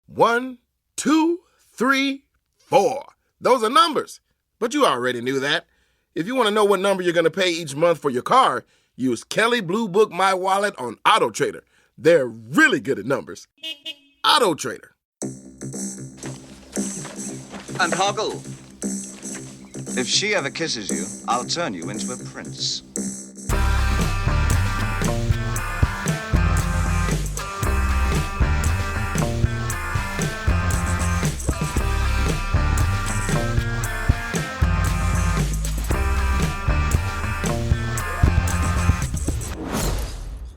1, 2, 3, 4. Those are numbers, but you already knew that. If you want to know what number you're going to pay each month for your car, use Kelly Blue Book My Wallet on Auto Trader. They're really good at numbers. Auto Trader. And Hoggle, if she ever kisses you, I'll turn you into a prince.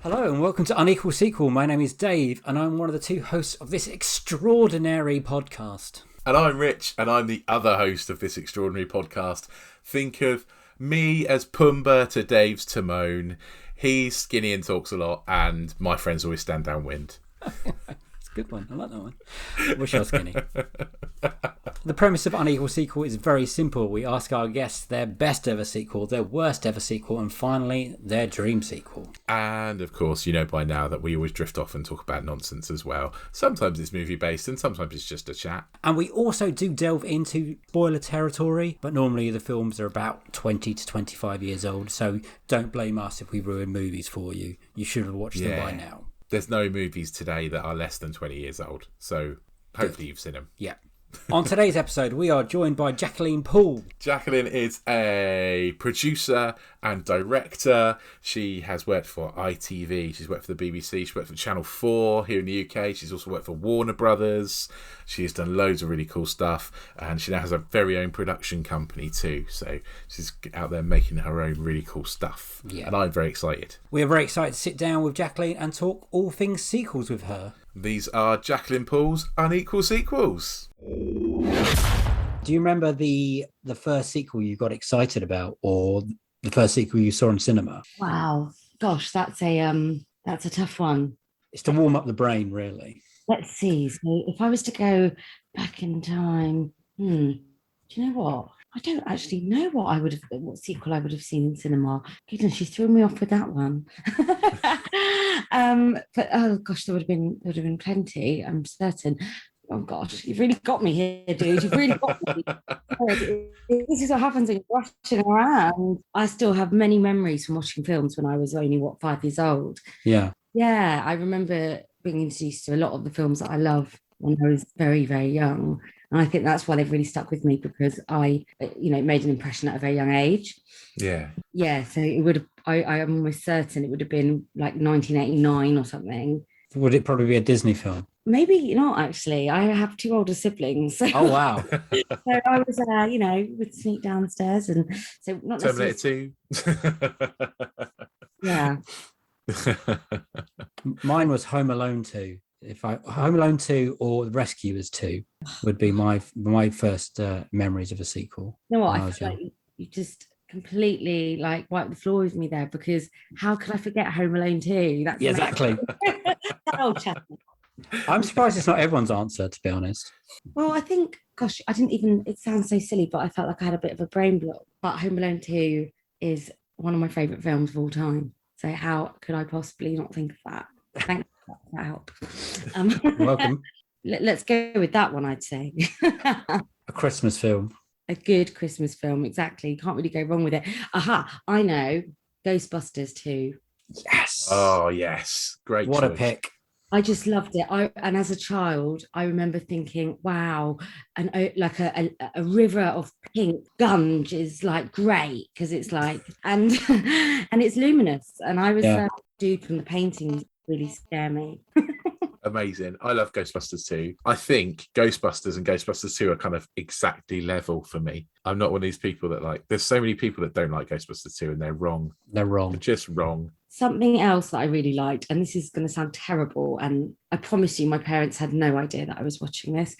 Hello and welcome to Unequal Sequel. My name is Dave and I'm one of the two hosts of this extraordinary podcast. And I'm Rich and I'm the other host of this extraordinary podcast. Think of me as Pumbaa to Dave's Timon. He's skinny and talks a lot and my friends always stand downwind. It's a good one. I like that one. I wish I was skinny. The premise of Unequal Sequel is very simple. We ask our guests their best ever sequel, their worst ever sequel, and finally, their dream sequel. And of course, you know by now that we always drift off and talk about nonsense as well. Sometimes it's movie-based and sometimes it's just a chat. And we also do delve into spoiler territory, but normally the films are about 20 to 25 years old, so don't blame us if we ruin movies for you. You should have watched them by now. There's no movies today that are less than 20 years old, so hopefully you've seen them. Yeah. On today's episode, we are joined by Jacqueline Paul. Jacqueline is a producer and director. She has worked for ITV. She's worked for the BBC. She's worked for Channel 4 here in the UK. She's also worked for Warner Brothers. She's done loads of really cool stuff. And she now has a very own production company too. So she's out there making her own really cool stuff. Yeah. And I'm very excited. We're very excited to sit down with Jacqueline and talk all things sequels with her. These are Jacqueline Paul's Unequal Sequels. Do you remember the first sequel you got excited about, or the first sequel you saw in cinema? Wow, gosh, that's a tough one. It's to warm up the brain, really. Let's see. So if I was to go back in time, do you know what? I don't actually know what sequel I would have seen in cinema. Goodness, she threw me off with that one. But oh gosh, there would have been plenty. I'm certain. Oh gosh, you've really got me here, dude. You've really got me. This is what happens when you're rushing around. I still have many memories from watching films when I was only 5 years old. Yeah. Yeah, I remember being introduced to a lot of the films that I love when I was very, very young. And I think that's why they've really stuck with me, because I, made an impression at a very young age. Yeah. Yeah, so it would have, I am almost certain it would have been like 1989 or something. Would it probably be a Disney film? Maybe not, actually. I have two older siblings. So, oh, wow. So I was, would sneak downstairs. And so not Terminator 2. Yeah. Mine was Home Alone 2. Home Alone 2 or The Rescuers 2 would be my first memories of a sequel. You know what? I feel like you just completely wiped the floor with me there, because how could I forget Home Alone 2? That's exactly. I'm surprised it's not everyone's answer, to be honest. Well, I think, gosh, it sounds so silly, but I felt like I had a bit of a brain block. But Home Alone 2 is one of my favourite films of all time. So how could I possibly not think of that? Thanks for that help. Welcome. Let's go with that one, I'd say. A Christmas film. A good Christmas film, exactly. You can't really go wrong with it. Aha, I know. Ghostbusters 2. Yes. Oh, yes. Great What choice. a pick. I just loved it. And as a child, I remember thinking, wow, and like a river of pink gunge is great, because it's and it's luminous. And I was dude from the paintings really scare me. Amazing. I love Ghostbusters 2. I think Ghostbusters and Ghostbusters 2 are kind of exactly level for me. I'm not one of these people that there's so many people that don't like Ghostbusters 2 and they're wrong. They're wrong. They're just wrong. Something else that I really liked, and this is going to sound terrible, and I promise you my parents had no idea that I was watching this.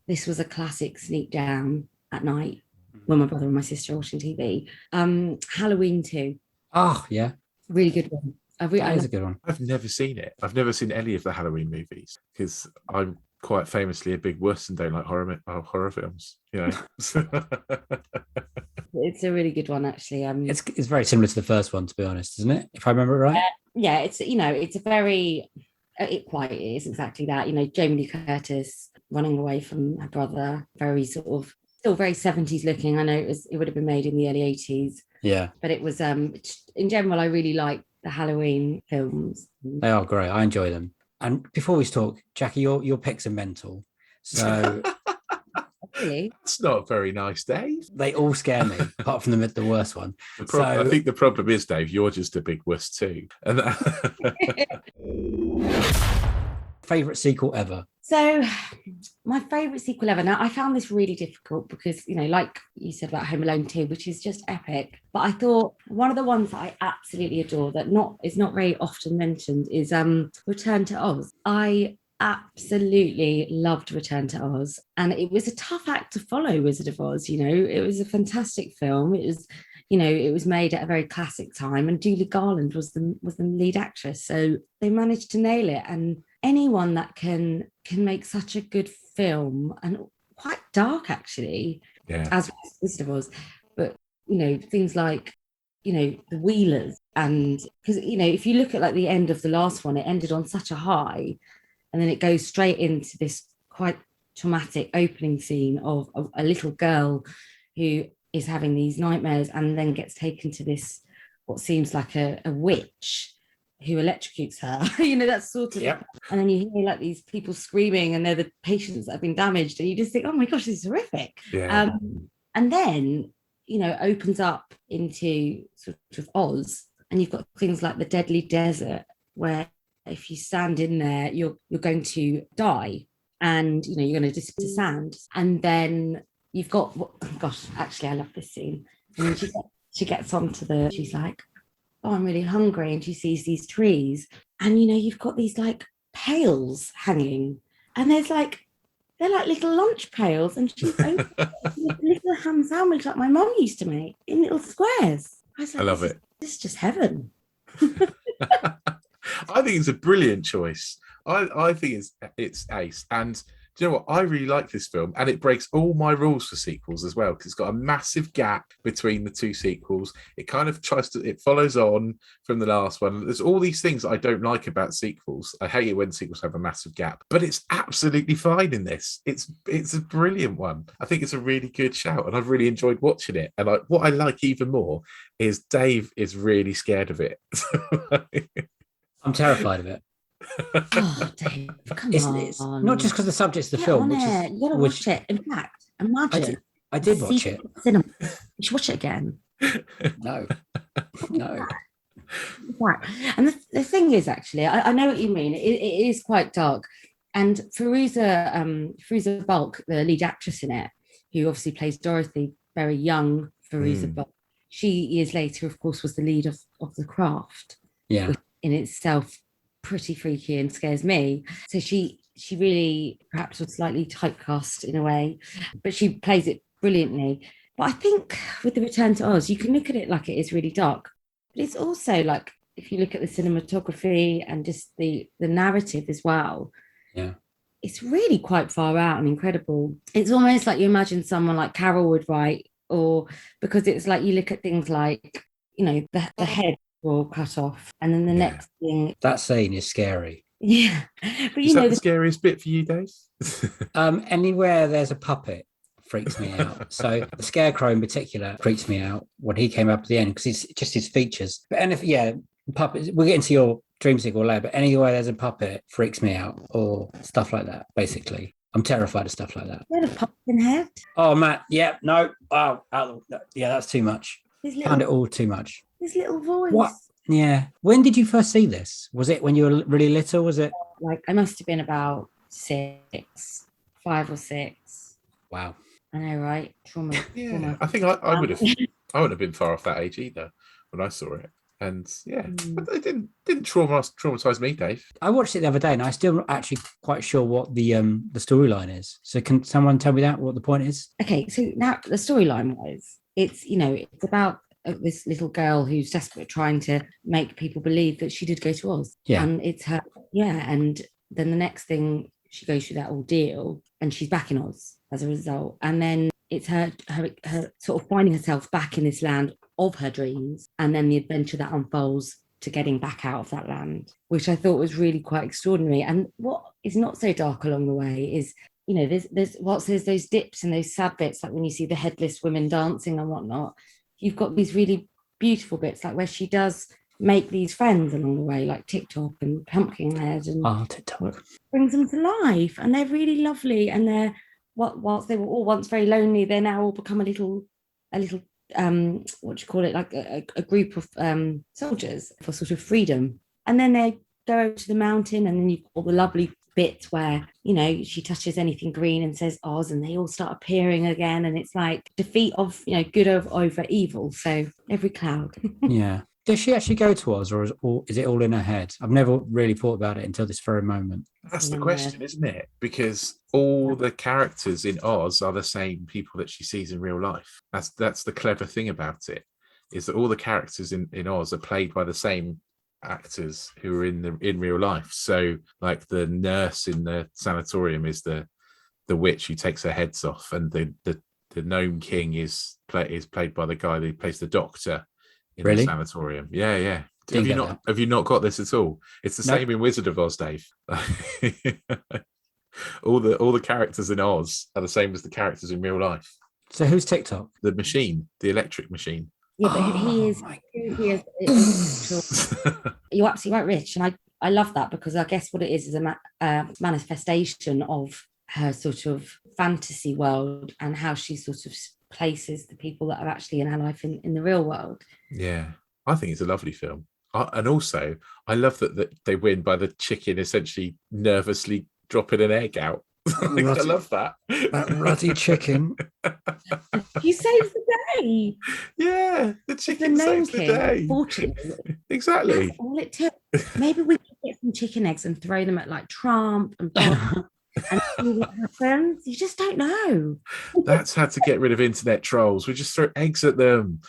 This was a classic sneak down at night when my brother and my sister were watching TV. Halloween 2. Oh, yeah. Really good one. That is a good one. I've never seen it. I've never seen any of the Halloween movies because I'm quite famously a big wuss and don't like horror films. It's a really good one, actually. It's very similar to the first one, to be honest, isn't it? If I remember right. Yeah, it's a very It quite is exactly that. Jamie Lee Curtis running away from her brother, very sort of still very 70s looking. I know it would have been made in the early 80s. Yeah, But it was in general, I really like the Halloween films. they are great. I enjoy them. And before we talk, Jackie, your picks are mental. So Really? It's not very nice, Dave. they all scare me, apart from the worst one. I think the problem is, Dave, you're just a big wuss too. And Favorite sequel ever? So my favorite sequel ever. Now I found this really difficult because, like you said about Home Alone 2, which is just epic. But I thought one of the ones that I absolutely adore that is not very often mentioned is Return to Oz. I absolutely loved Return to Oz, and it was a tough act to follow. Wizard of Oz, it was a fantastic film. It was, it was made at a very classic time, and Julie Garland was the lead actress, so they managed to nail it. And anyone that can make such a good film, and quite dark actually, as Wizard of Oz, but things like the Wheelers, and because if you look at like the end of the last one, it ended on such a high. And then it goes straight into this quite traumatic opening scene of a little girl who is having these nightmares and then gets taken to this, what seems like a witch who electrocutes her. That's sort of, Yep. And then you hear like these people screaming and they're the patients that have been damaged. And you just think, oh my gosh, this is horrific. Yeah. And then, opens up into sort of Oz, and you've got things like the Deadly Desert, where if you stand in there, you're going to die, and you're going to dip to sand. And then you've got, gosh, actually, I love this scene. And she gets onto she's like, oh, I'm really hungry, and she sees these trees, and you've got these like pails hanging, and they're like little lunch pails, and she's opening a little ham sandwich like my mum used to make in little squares. I was like, I love it. This is just heaven. I think it's a brilliant choice. I think it's ace. And do you know what? I really like this film, and it breaks all my rules for sequels as well, because it's got a massive gap between the two sequels. It kind of it follows on from the last one. There's all these things I don't like about sequels. I hate it when sequels have a massive gap, but it's absolutely fine in this. It's a brilliant one. I think it's a really good shout, and I've really enjoyed watching it. And what I like even more is Dave is really scared of it. I'm terrified of it. Oh, Dave, come on. It's not just because the subject's the film, you gotta watch it. In fact, imagine. I did watch it. Cinema. You should watch it again. No. Right. And the thing is, actually, I know what you mean. It is quite dark. And Firuza Balk, the lead actress in it, who obviously plays Dorothy, very young Firuza Balk, she years later, of course, was the lead of The Craft. Yeah. Which in itself pretty freaky and scares me. So she really perhaps was slightly typecast in a way, but she plays it brilliantly. But I think with the Return to Oz, you can look at it like it is really dark, but it's also like, if you look at the cinematography and just the narrative as well, it's really quite far out and incredible. It's almost like you imagine someone like Carol would write, or because it's like you look at things like, the head will cut off, and then the next thing. That scene is scary. Yeah, but is that the scariest bit for you, Dave? Anywhere there's a puppet freaks me out. So the Scarecrow in particular freaks me out when he came up at the end, because it's just his features. But puppets. We'll get into your dream sequel later, but anywhere there's a puppet freaks me out, or stuff like that. Basically, I'm terrified of stuff like that. A pumpkin head. Oh, Matt. Yeah, no. Wow. That's too much. Found it all too much. His little voice. What? Yeah. When did you first see this? Was it when you were really little? Was it? Like, I must have been about 5 or 6. Wow. I know, right? Trauma. I think I would have been far off that age either when I saw it. And it didn't traumatize me, Dave. I watched it the other day, and I'm still not actually quite sure what the storyline is. So can someone tell me what the point is? Okay, so now the storyline wise, it's about this little girl who's desperate, trying to make people believe that she did go to Oz. Yeah. And it's her. Yeah, and then the next thing, she goes through that ordeal, and she's back in Oz as a result. And then it's her sort of finding herself back in this land of her dreams, and then the adventure that unfolds to getting back out of that land, which I thought was really quite extraordinary. And what is not so dark along the way is, you know, there's those dips and those sad bits, like when you see the headless women dancing and whatnot. You've got these really beautiful bits, like where she does make these friends along the way, like TikTok and Pumpkinhead, and TikTok brings them to life, and they're really lovely. And they're whilst they were all once very lonely, they're now all become a little what do you call it, like a group of soldiers for sort of freedom. And then they go over to the mountain, and then you've got all the lovely bit where, you know, she touches anything green and says Oz, and they all start appearing again, and it's like defeat of, you know, good over evil. So every cloud. Yeah. Does she actually go to Oz, or is it all in her head? I've never really thought about it until this very moment. That's the question, isn't it? Because all the characters in Oz are the same people that she sees in real life. That's the clever thing about it, is that all the characters in Oz are played by the same actors who are in real life. So, like, the nurse in the sanatorium is the witch who takes her heads off, and the Gnome King is played by the guy who plays the doctor in the sanatorium. Yeah. Have you not got this at all? It's the same in Wizard of Oz, Dave. all the characters in Oz are the same as the characters in real life. So who's TikTok? The machine, the electric machine. Yeah, but he is you're absolutely right, Rich, and I love that, because I guess what it is a manifestation of her sort of fantasy world, and how she sort of places the people that are actually in her life in the real world. Yeah, I think it's a lovely film. And also, I love that they win by the chicken essentially nervously dropping an egg out. I love that. That ruddy chicken. He saves the day. Yeah, the chicken saves the day. Fortunately. Exactly. That's all it took. Maybe we could get some chicken eggs and throw them at like Trump and Bob and see what happens. You just don't know. That's how to get rid of internet trolls. We just throw eggs at them.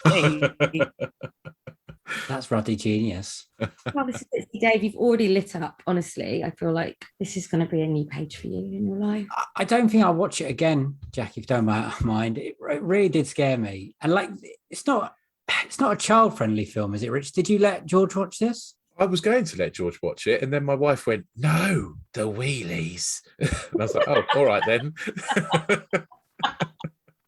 That's ruddy genius. Well, this is Dave. You've already lit up. Honestly, I feel like this is going to be a new page for you in your life. I don't think I'll watch it again, Jack, if you don't mind. It really did scare me. And like, it's not a child-friendly film, is it, Rich? Did you let George watch this? I was going to let George watch it, and then my wife went, "No, the wheelies." And I was like, "Oh, all right then."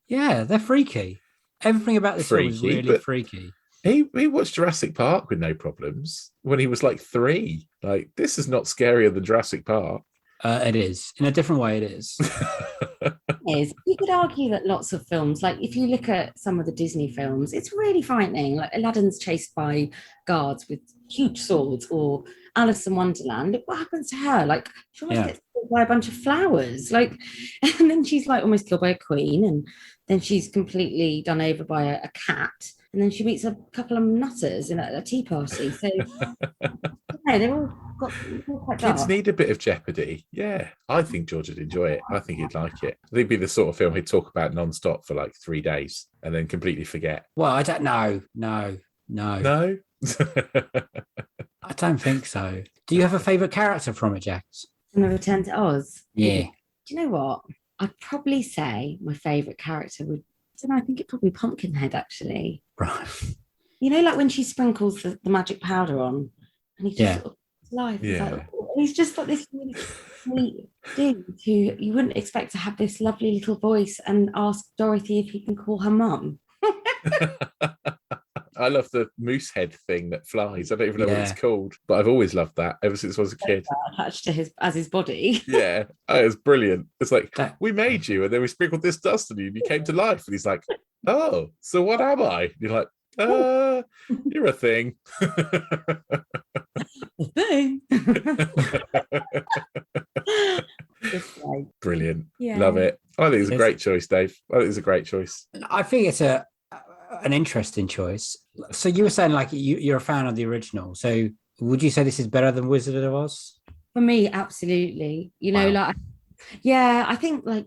Yeah, they're freaky. Everything about this film is really freaky. He watched Jurassic Park with no problems when he was like 3. Like, this is not scarier than Jurassic Park. It is. In a different way, it is. You could argue that lots of films, like if you look at some of the Disney films, it's really frightening. Like Aladdin's chased by guards with huge swords, or Alice in Wonderland. Look what happens to her. Like, she almost gets killed by a bunch of flowers. Like, and then she's like almost killed by a queen, and then she's completely done over by a cat. And then she meets a couple of nutters in a tea party. So they're all quite dark. Kids need a bit of jeopardy. Yeah, I think George would enjoy it. I think he'd like it. I think it'd be the sort of film he'd talk about non-stop for like 3 days and then completely forget. Well, I don't know. No. No? I don't think so. Do you have a favourite character from it, Jax? From the Return to Oz? Yeah. Do you know what? I'd probably say my favourite character would, I think it'd probably be Pumpkinhead, actually. Right. You know, like when she sprinkles the magic powder on, and he just sort of life. Yeah. Like, he's just like this really sweet dude who you wouldn't expect to have this lovely little voice and ask Dorothy if he can call her mum. I love the moose head thing that flies. I don't even know what it's called, but I've always loved that ever since I was a kid. Attached to his body. Yeah, it was brilliant. It's like, we made you, and then we sprinkled this dust on you, and you came to life. And he's like, "Oh, so what am I?" And you're like, "You're a thing." A thing. Brilliant. Love it. I think it's a great choice, Dave. I think it's a great choice. I think it's an interesting choice. So you were saying like you're a fan of the original. So would you say this is better than Wizard of Oz? For me, absolutely. You know, like, yeah, I think like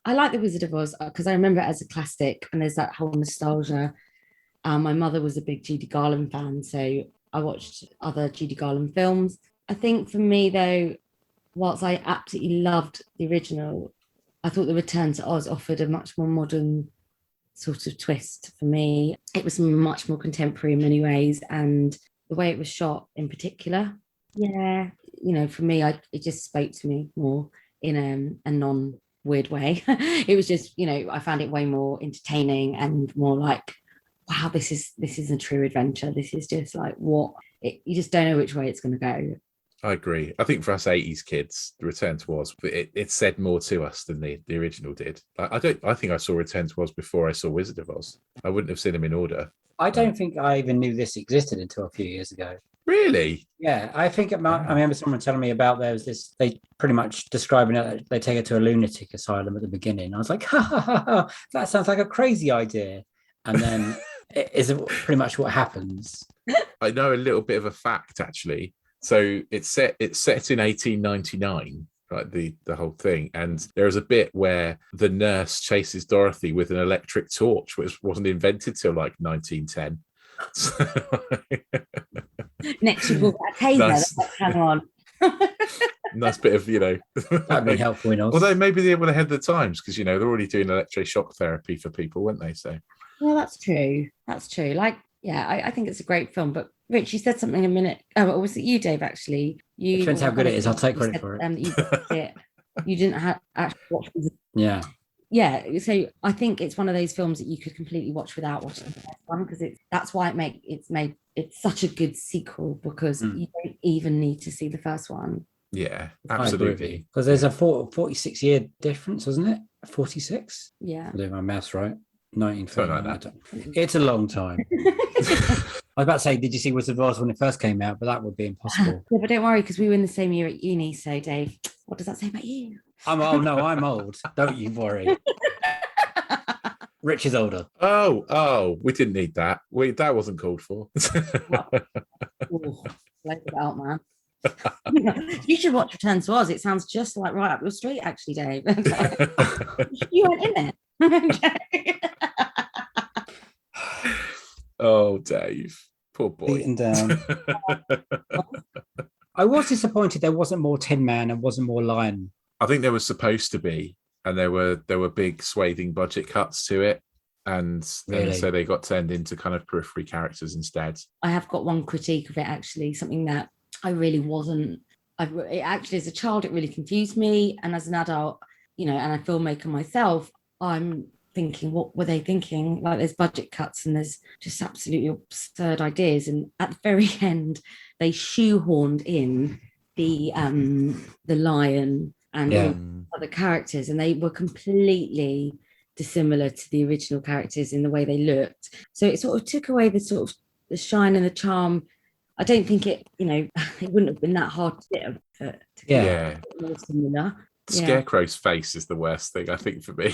I like the Wizard of Oz because I remember it as a classic, and there's that whole nostalgia. My mother was a big Judy Garland fan, so I watched other Judy Garland films. I think for me though, whilst I absolutely loved the original, I thought the Return to Oz offered a much more modern sort of twist for me. It was much more contemporary in many ways, and the way it was shot in particular. Yeah, for me, it just spoke to me more in a non weird way. It was just, I found it way more entertaining and more like, wow, this is a true adventure. This is just like you just don't know which way it's going to go. I agree. I think for us 80s kids, the Return to Oz, it said more to us than the original did. I think I saw Return to Oz before I saw Wizard of Oz. I wouldn't have seen them in order. I don't think I even knew this existed until a few years ago. Really? Yeah, I think I remember someone telling me about there was this, they pretty much describing it, they take it to a lunatic asylum at the beginning. I was like, that sounds like a crazy idea. And then it is pretty much what happens. I know a little bit of a fact, actually. So it's set in 1899, right? The whole thing, and there is a bit where the nurse chases Dorothy with an electric torch, which wasn't invented till like 1910. So, next you brought that taser. Nice. Like, hang on. Nice bit of That'd be helpful enough. Although maybe they were ahead of the times because they're already doing electroshock therapy for people, weren't they? So well, that's true. Like, yeah, I think it's a great film. But Rich, you said something a minute. Oh, was it you, Dave? Actually, it depends how good it is. I'll take credit for it. You watched it. You didn't actually watch it. Yeah. Yeah, so I think it's one of those films that you could completely watch without watching the first one, because that's why it's such a good sequel, because you don't even need to see the first one. Yeah, absolutely. Because there's a 46-year difference, wasn't it? 46? Yeah. I do my maths right. 1930. Like that. It's a long time. I was about to say, did you see Wizard of Oz when it first came out? But that would be impossible. Yeah, but don't worry, because we were in the same year at uni. So, Dave, what does that say about you? I'm old. Don't you worry. Rich is older. Oh, we didn't need that. That wasn't called for. Ooh, let it out, man. You should watch Return to Oz. It sounds just like right up your street, actually, Dave. You went in there. Oh, Dave, poor boy. Beaten down. I was disappointed there wasn't more Tin Man and wasn't more Lion. I think there was supposed to be, and there were big swathing budget cuts to it, and so they got turned into kind of periphery characters instead. I have got one critique of it, actually, something that I really wasn't. It actually, as a child, it really confused me, and as an adult, and a filmmaker myself, I'm thinking, what were they thinking? Like, there's budget cuts and there's just absolutely absurd ideas, and at the very end, they shoehorned in the lion and other characters, and they were completely dissimilar to the original characters in the way they looked. So it sort of took away the sort of the shine and the charm. I don't think it wouldn't have been that hard to get more similar. Scarecrow's face is the worst thing, I think, for me.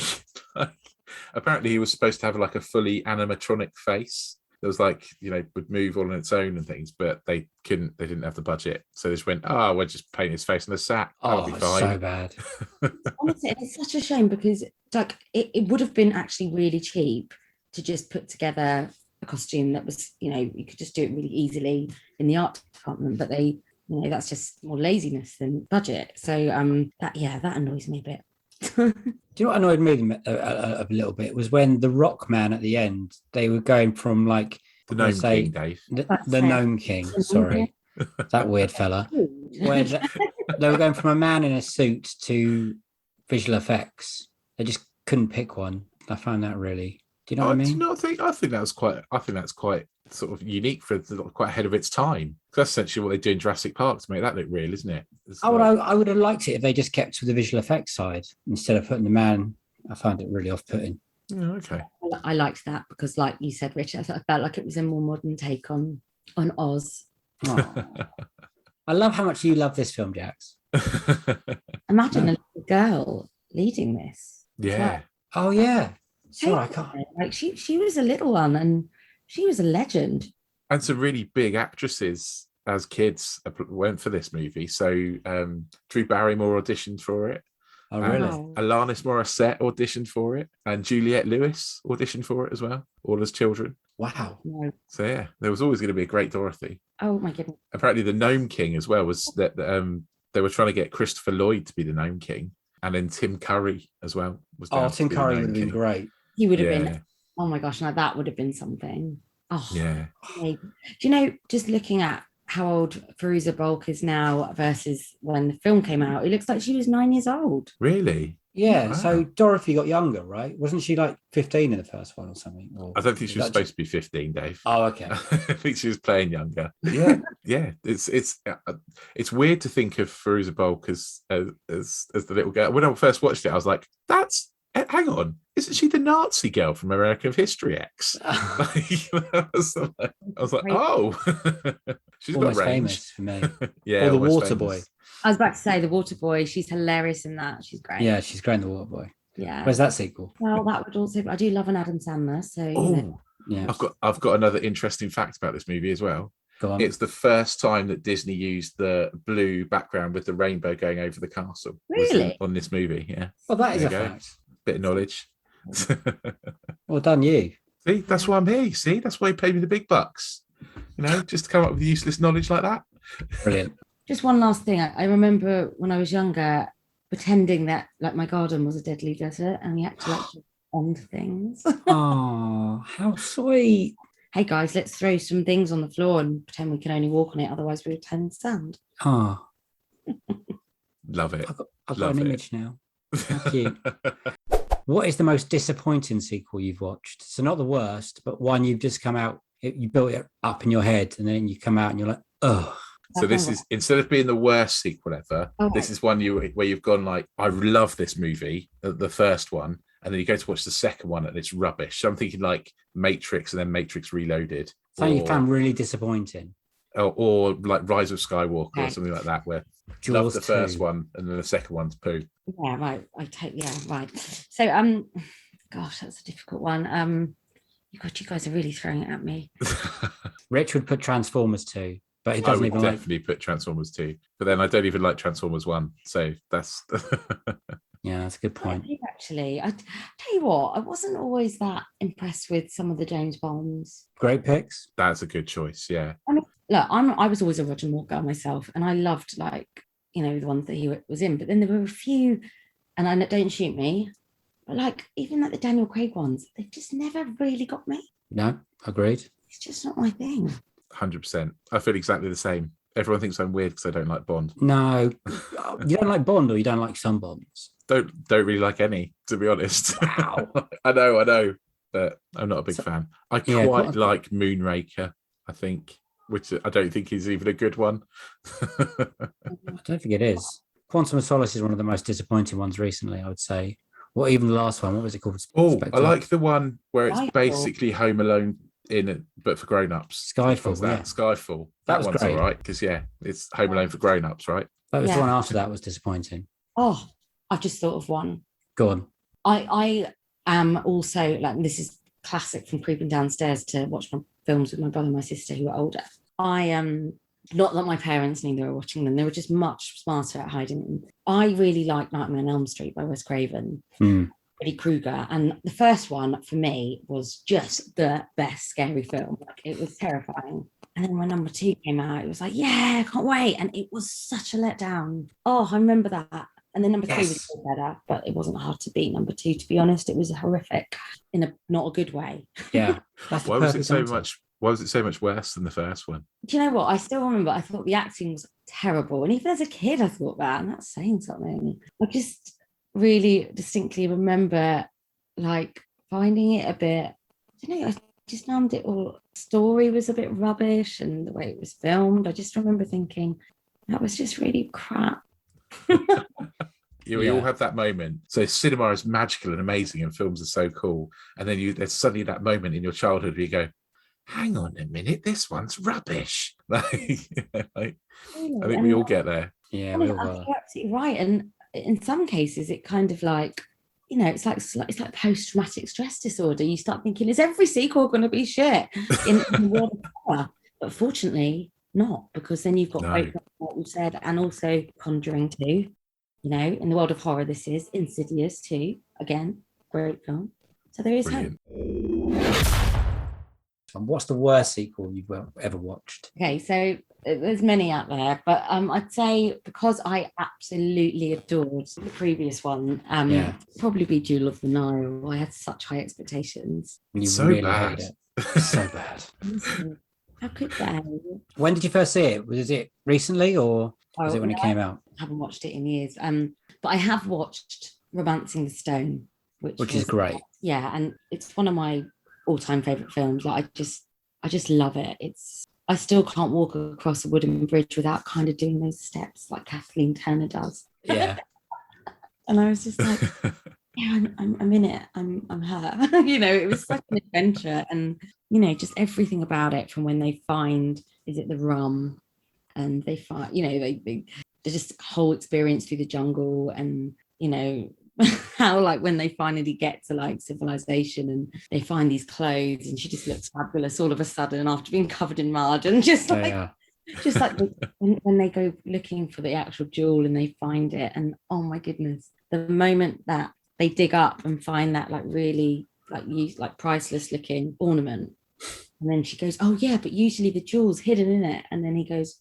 Apparently he was supposed to have like a fully animatronic face. It was like, would move all on its own and things, but they didn't have the budget. So they just went, we'll just paint his face in a sack. That'll be fine. So bad. Honestly, it's such a shame, because like it would have been actually really cheap to just put together a costume that was, you could just do it really easily in the art department, but they, that's just more laziness than budget. So that annoys me a bit. Do you know what annoyed me a little bit was when the Rock Man at the end, they were going from like the Gnome King, Dave. The Gnome King, sorry, that weird fella. Where they were going from a man in a suit to visual effects. They just couldn't pick one. I found that really. Do you know what I mean? I think that's quite sort of unique for quite ahead of its time. That's essentially what they do in Jurassic Park to make that look real, isn't it? I would have liked it if they just kept to the visual effects side instead of putting the man. I found it really off-putting. Oh, okay. I liked that because, like you said, Richard, I felt like it was a more modern take on Oz. Oh. I love how much you love this film, Jax. Imagine a little girl leading this. Yeah. Oh yeah. Sure, I can't. Like she was a little one, and she was a legend. And some really big actresses as kids went for this movie. So Drew Barrymore auditioned for it. Oh, really? Alanis Morissette auditioned for it, and Juliette Lewis auditioned for it as well, all as children. Wow. No. So yeah, there was always going to be a great Dorothy. Oh my goodness. Apparently the Gnome King as well was that they were trying to get Christopher Lloyd to be the Gnome King, and then Tim Curry as well was. Tim Curry would have been great. He would have been. Oh my gosh, now that would have been something. Oh, Yeah. do you know, just looking at how old Fairuza Balk is now versus when the film came out, it looks like she was 9 years old. Really? Yeah, Wow. so Dorothy got younger, right? Wasn't she like 15 in the first one or something? Or I don't think she was that supposed to be 15, Dave. Oh, okay. I think she was playing younger. But yeah. It's weird to think of Fairuza Balk as the little girl. When I first watched it, I was like, hang on, isn't she the Nazi girl from American History X? I was like, oh, she's got Almost range. famous for me. Yeah, Or the almost Water famous. Boy. I was about to say the Water Boy. She's hilarious in that. She's great. Yeah, she's great in the Water Boy. Yeah. Where's that sequel? Well, that would also. I do love an Adam Sandler. So Oh, Yeah. I've got another interesting fact about this movie as well. Go on. It's the first time that Disney used the blue background with the rainbow going over the castle. Really? On this movie, yeah. Well, that is There a you go. fact. Bit of knowledge. Well done, you. See, that's why I'm here. See, that's why you pay me the big bucks. You know, just to come up with useless knowledge like that. Brilliant. Just one last thing. I remember when I was younger, pretending that like my garden was a deadly desert, and we had to like on things. Oh, how sweet. Hey guys, let's throw some things on the floor and pretend we can only walk on it, otherwise we'll turn into sand. Oh, Love it. I've got Love an it. image now. Thank you. What is the most disappointing sequel you've watched? So not the worst, but one you've just come out, you built it up in your head, and then you come out and you're like, oh. So this is, instead of being the worst sequel ever, Okay. this is one where you've gone like, I love this movie, the first one, and then you go to watch the second one and it's rubbish. So I'm thinking like Matrix and then Matrix Reloaded. Something you found really disappointing. Or like Rise of Skywalker or Okay. something like that, where Jaws love the first 2. one and then the second one's poo. Yeah, right. Right. So gosh, that's a difficult one. You guys are really throwing it at me. Rich would put Transformers 2, but he I doesn't would even like. definitely put Transformers 2, but then I don't even like Transformers 1, so that's Yeah, that's a good I point. do actually. I tell you what, I wasn't always that impressed with some of the James Bonds. Great picks. that's a good choice. Yeah, Look, I was always a Roger Moore girl myself, and I loved like the ones that he was in. But then there were a few, and I don't shoot me, but like even like the Daniel Craig ones, they've just never really got me. No, agreed. It's just not my thing. 100%. I feel exactly the same. Everyone thinks I'm weird because I don't like Bond. No, you don't like Bond, or you don't like some Bonds. Don't really like any, to be honest. Wow. I know, but I'm not a big fan. I Yeah, quite like Moonraker, I think, which I don't think is even a good one. I don't think it is. Quantum of Solace is one of the most disappointing ones recently, I would say. What even the last one? What was it called? Oh, Spectre? I like the one where it's Skyfall. basically Home Alone in it, but for grown-ups. Skyfall, What's that? yeah. Skyfall. That That was one's great. all right because it's Home Alone for grown-ups, right? That was Yeah. the one after that was disappointing. Oh, I've just thought of one. Go on. I am also like, this is classic from creeping downstairs to watch my films with my brother and my sister who are older. I am not that my parents knew they were watching them, they were just much smarter at hiding them. I really like Nightmare on Elm Street by Wes Craven, Freddy Krueger, and the first one for me was just the best scary film. Like, it was terrifying. And then when number 2 came out, it was like, yeah, I can't wait. And it was such a letdown. Oh, I remember that. And then number 3 was Yes. still better, but it wasn't hard to beat number 2, to be honest. It was horrific in a not a good way. Yeah. That's the Why was it perfect so answer. much? Why was it so much worse than the first one? Do you know what? I still remember, I thought the acting was terrible. And even as a kid, I thought that, and that's saying something. I just really distinctly remember like finding it a bit, I don't know, I just found it all, story was a bit rubbish, and the way it was filmed, I just remember thinking that was just really crap. We all have that moment. So cinema is magical and amazing, and films are so cool. And then there's suddenly that moment in your childhood where you go, "Hang on a minute, this one's rubbish." I think we all get there. Yeah, I we mean, all you're absolutely right. And in some cases, it kind of like, it's like post-traumatic stress disorder. You start thinking, is every sequel going to be shit in the world of horror? But fortunately, not, because then you've got great films, like we've said, and also Conjuring 2. In the world of horror, this is Insidious 2. Again, great film. So there is hope. Brilliant. And what's the worst sequel you've ever watched? Okay, so there's many out there, but I'd say because I absolutely adored the previous one, Yeah. probably be Jewel of the Nile. I had such high expectations. You So really bad. hate it. So bad. Honestly, how could they? When did you first see it? Was it recently or was Oh, it when no, it I came out? haven't watched it in years. But I have watched Romancing the Stone, Which is was great. yeah, and it's one of my all-time favorite films. Like I just love it. I still can't walk across a wooden bridge without kind of doing those steps like Kathleen Turner does. Yeah. And I was just like, yeah, I'm in it. I'm her. It was such an adventure, and just everything about it, from when they find, is it the rum, and they find, they just whole experience through the jungle, and how, like, when they finally get to like civilization and they find these clothes, and she just looks fabulous all of a sudden after being covered in mud, and just like Yeah. just like when they go looking for the actual jewel and they find it, and oh my goodness, the moment that they dig up and find that like really like priceless looking ornament, and then she goes, oh yeah, but usually the jewel's hidden in it, and then he goes,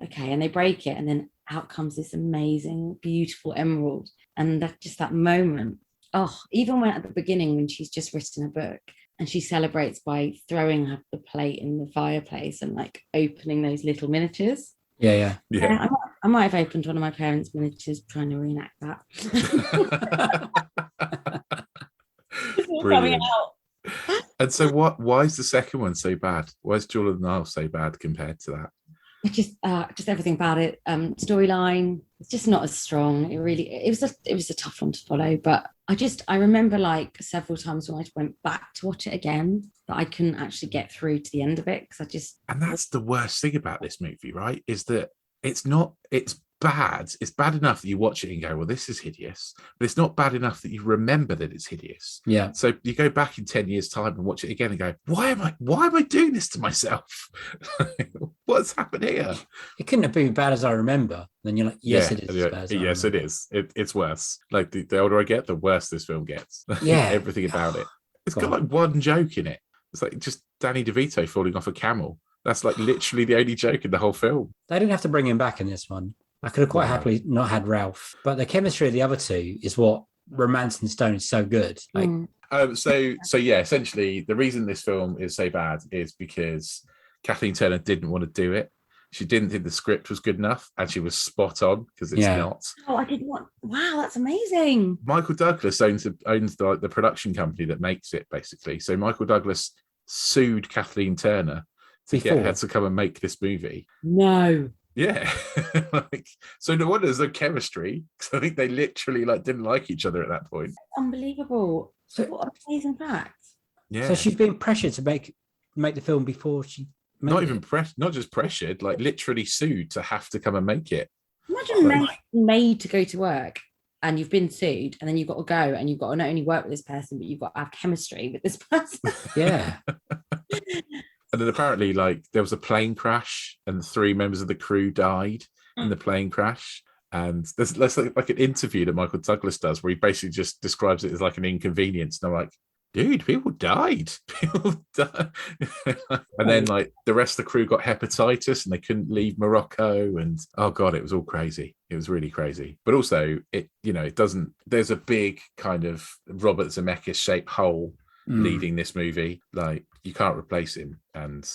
okay, and they break it, and then out comes this amazing beautiful emerald, and that moment, oh, even when at the beginning when she's just written a book and she celebrates by throwing the plate in the fireplace and like opening those little miniatures. Yeah. Yeah. I might have opened one of my parents' miniatures trying to reenact that. It's all coming Brilliant. out. And so why is the second one so bad? Why is Jewel of the Nile so bad compared to that? Just everything about it. Storyline, it's just not as strong. It was a tough one to follow, but I remember like several times when I went back to watch it again that I couldn't actually get through to the end of it, because And that's the worst thing about this movie, right? Is that it's bad. It's bad enough that you watch it and go, well, this is hideous, but it's not bad enough that you remember that it's hideous. Yeah. So you go back in 10 years' time and watch it again and go, why am I doing this to myself? What's happened here? It couldn't have been bad as I remember. Then you're like, yes, Yeah, it is. As bad as I yes, it remember. is. It's worse. Like the older I get, the worse this film gets. Yeah. Everything about it. It's got God. like one joke in it. It's like just Danny DeVito falling off a camel. That's like literally the only joke in the whole film. They didn't have to bring him back in this one. I could have quite Wow. happily not had Ralph, but the chemistry of the other two is what Romance and Stone is so good. Like, So yeah, essentially the reason this film is so bad is because Kathleen Turner didn't want to do it. She didn't think the script was good enough, and she was spot on because it's not. Oh, I did not. Wow, that's amazing. Michael Douglas owns the production company that makes it, basically. So Michael Douglas sued Kathleen Turner to get her to come and make this movie. No. Yeah. So no wonder there's no chemistry, because I think they literally didn't like each other at that point. Unbelievable. So what an amazing fact. Yeah. So she's been pressured to make the film before she made not it. even not just pressured, literally sued to have to come and make it. Imagine made to go to work and you've been sued, and then you've got to go and you've got to not only work with this person, but you've got to have chemistry with this person. Yeah. And then apparently, there was a plane crash, and 3 members of the crew died in the plane crash. And there's like an interview that Michael Douglas does where he basically just describes it as like an inconvenience. And I'm like, dude, people died. People died. And then the rest of the crew got hepatitis and they couldn't leave Morocco. And oh God, it was all crazy. It was really crazy. But also it doesn't, there's a big kind of Robert Zemeckis shaped hole leading this movie. You can't replace him. And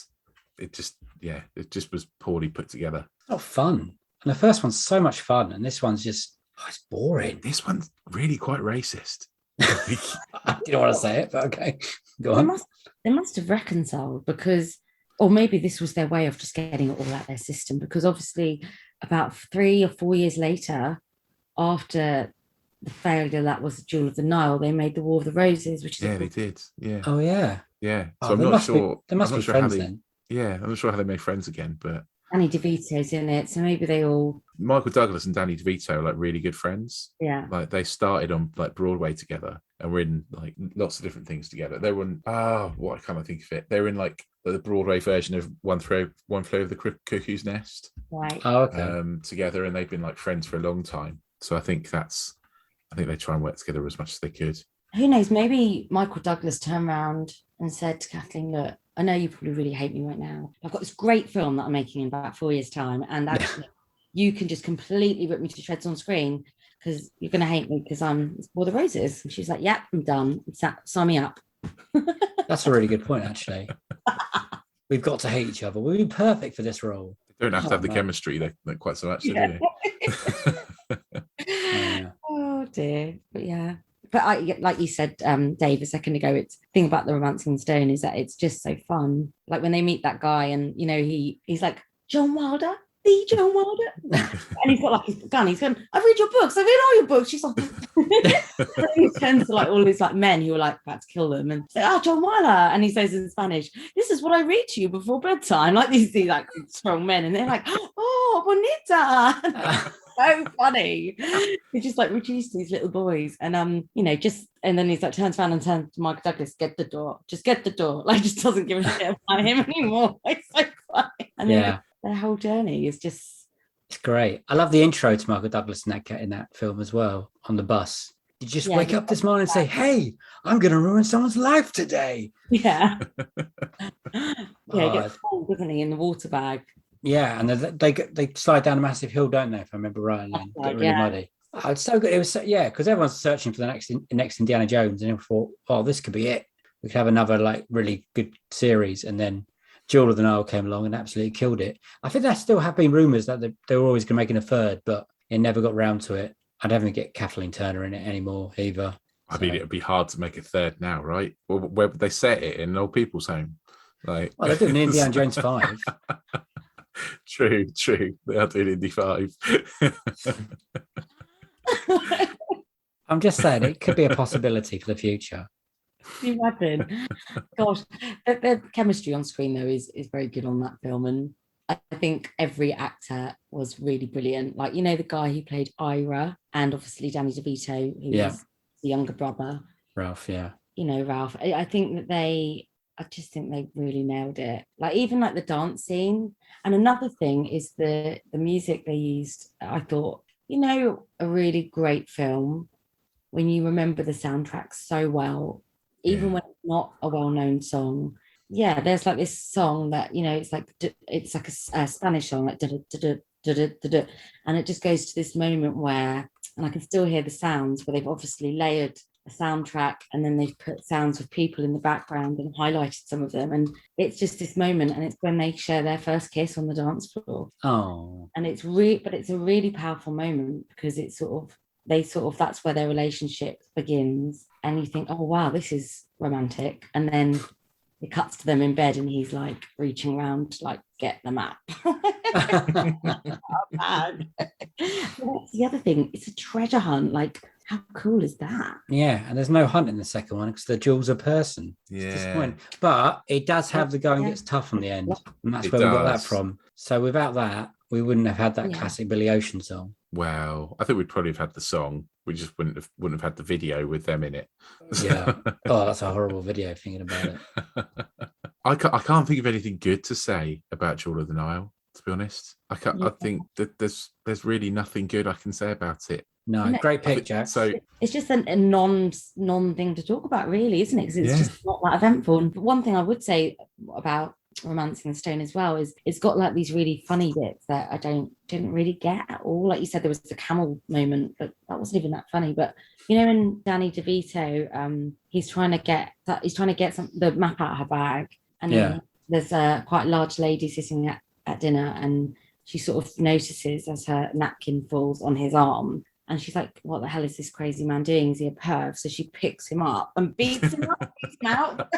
it just was poorly put together. Oh, fun. And the first one's so much fun. And this one's just, it's boring. This one's really quite racist. I didn't want to say it, but okay. Go on. They must have reconciled, because, or maybe this was their way of just getting it all out their system, because obviously about 3 or 4 years later, after the failure that was the Jewel of the Nile, they made the War of the Roses, which is they did. Yeah. Oh yeah. Yeah. Oh, So I'm not sure. They must be friends then. Yeah, I'm not sure how they made friends again, but Danny DeVito's in it, so maybe they all. Michael Douglas and Danny DeVito are really good friends. Yeah. They started on Broadway together and were in lots of different things together. They were in what can't I think of it? They were in the Broadway version of One Flew Over the Cuckoo's Nest. Right. Oh, okay. Together, and they've been friends for a long time. So I think they try and work together as much as they could. Who knows? Maybe Michael Douglas turned around and said to Kathleen, look, I know you probably really hate me right now. I've got this great film that I'm making in about 4 years' time, and actually you can just completely rip me to shreds on screen because you're going to hate me because I'm War of the Roses. And she's like, yeah, I'm done. Sign me up. That's a really good point, actually. We've got to hate each other. We'd be perfect for this role. They don't have to have the no. chemistry they quite so much, Yeah. do they? Yeah. Oh dear, but yeah. But like you said, Dave, a second ago, it's the thing about the Romancing Stone is that it's just so fun. Like when they meet that guy, and he's like John Wilder, the John Wilder, and he's got like his gun. He's going, "I've read your books. I've read all your books." She's like, he turns to like all these like men who are like about to kill them, and say, "Oh, John Wilder," and he says in Spanish, "This is what I read to you before bedtime." Like these like strong men, and they're like, "Oh, bonita." So funny. He just like reduced these little boys, and and then he's like turns around and turns to Michael Douglas, "Get the door, just get the door." Like just doesn't give a shit about him anymore. It's so funny. And Yeah. their whole journey is just It's great. I love the intro to Michael Douglas in that film as well, on the bus. You just wake up this morning and say, "Hey, I'm going to ruin someone's life today." Yeah. He gets cold, doesn't he, in the water bag? Yeah, and they slide down a massive hill, don't they? If I remember rightly, and get really muddy. Oh, it's so good. It was because everyone's searching for the next Indiana Jones, and I thought, "Oh, this could be it. We could have another like really good series." And then Jewel of the Nile came along and absolutely killed it. I think there still have been rumours that they were always going to make a third, but it never got round to it. I don't think get Kathleen Turner in it anymore either. I mean, it would be hard to make a third now, right? Well, where would they set it? In an old people's home? Like, well, they're doing Indiana Jones 5. True. They are doing Indy 5. I'm just saying it could be a possibility for the future. Can you imagine? Gosh, the chemistry on screen though is very good on that film, and I think every actor was really brilliant. Like the guy who played Ira, and obviously Danny DeVito, who was the younger brother, Ralph. Yeah, Ralph. I think that I just think they really nailed it. Like even like the dance scene. And another thing is the music they used. I thought, a really great film when you remember the soundtrack so well, even when it's not a well-known song. Yeah, there's like this song that it's like a Spanish song, like and it just goes to this moment where, and I can still hear the sounds where they've obviously layered a soundtrack and then they've put sounds of people in the background and highlighted some of them, and it's just this moment, and it's when they share their first kiss on the dance floor. And it's a really powerful moment because it's that's where their relationship begins, and you think, oh wow, this is romantic, and then it cuts to them in bed and he's like reaching around to like get the map. That's the other thing, it's a treasure hunt. Like how cool is that? Yeah, and there's no hunt in the second one because the jewel's a person. Yeah, but it does have the going gets tough on the end, and that's where we got that from. So without that, we wouldn't have had that classic Billy Ocean song. Well, I think we'd probably have had the song. We just wouldn't have had the video with them in it. Yeah. Oh, that's a horrible video thinking about it. I can't think of anything good to say about Jewel of the Nile, to be honest. I think that there's really nothing good I can say about it. No, great pick, Jack. So it's just a non thing to talk about, really, isn't it? Because it's just not that eventful. And one thing I would say about Romancing the Stone as well is it's got like these really funny bits that I didn't really get at all. Like you said, there was the camel moment, but that wasn't even that funny. But in Danny DeVito, he's trying to get the map out of her bag, and there's a quite large lady sitting at dinner, and she sort of notices as her napkin falls on his arm. And she's like, what the hell is this crazy man doing? Is he a perv? So she picks him up and beats him up, beats him out.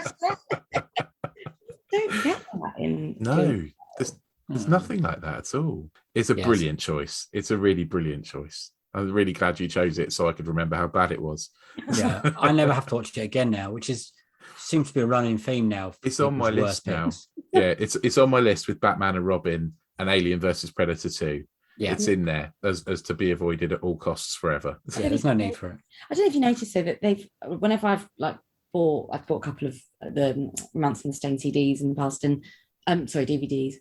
Don't get that in. No, there's nothing like that at all. It's a brilliant choice. It's a really brilliant choice. I'm really glad you chose it so I could remember how bad it was. Yeah, I never have to watch it again now, which seems to be a running theme now. It's on my list now. Yeah, it's on my list with Batman and Robin and Alien versus Predator 2. Yeah, it's in there as to be avoided at all costs forever. Yeah, there's no need for it. I don't know if you noticed though that whenever I've bought a couple of the Romancing the Stone CDs in the past, and DVDs,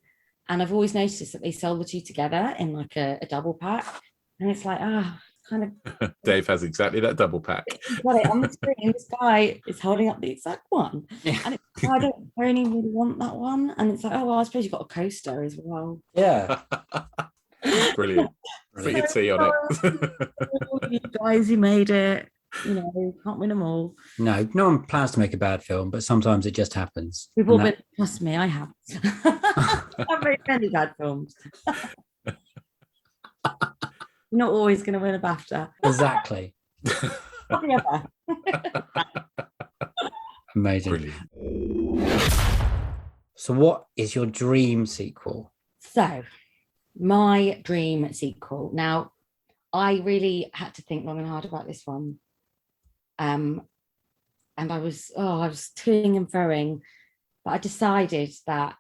and I've always noticed that they sell the two together in like a double pack, and it's like kind of. Dave has exactly that double pack. Got it on the screen. This guy is holding up the exact one, and I don't only really want that one, and it's like, oh well, I suppose you've got a coaster as well. Yeah. Brilliant. Put your tea on it. You guys who made it. can't win them all. No, no one plans to make a bad film, but sometimes it just happens. We've And all been, trust me, I have. I've made many bad films. You're not always going to win a BAFTA. Exactly. Probably ever. Amazing. Brilliant. So, what is your dream sequel? So, my dream sequel. Now, I really had to think long and hard about this one. And I was toing and froing, but I decided that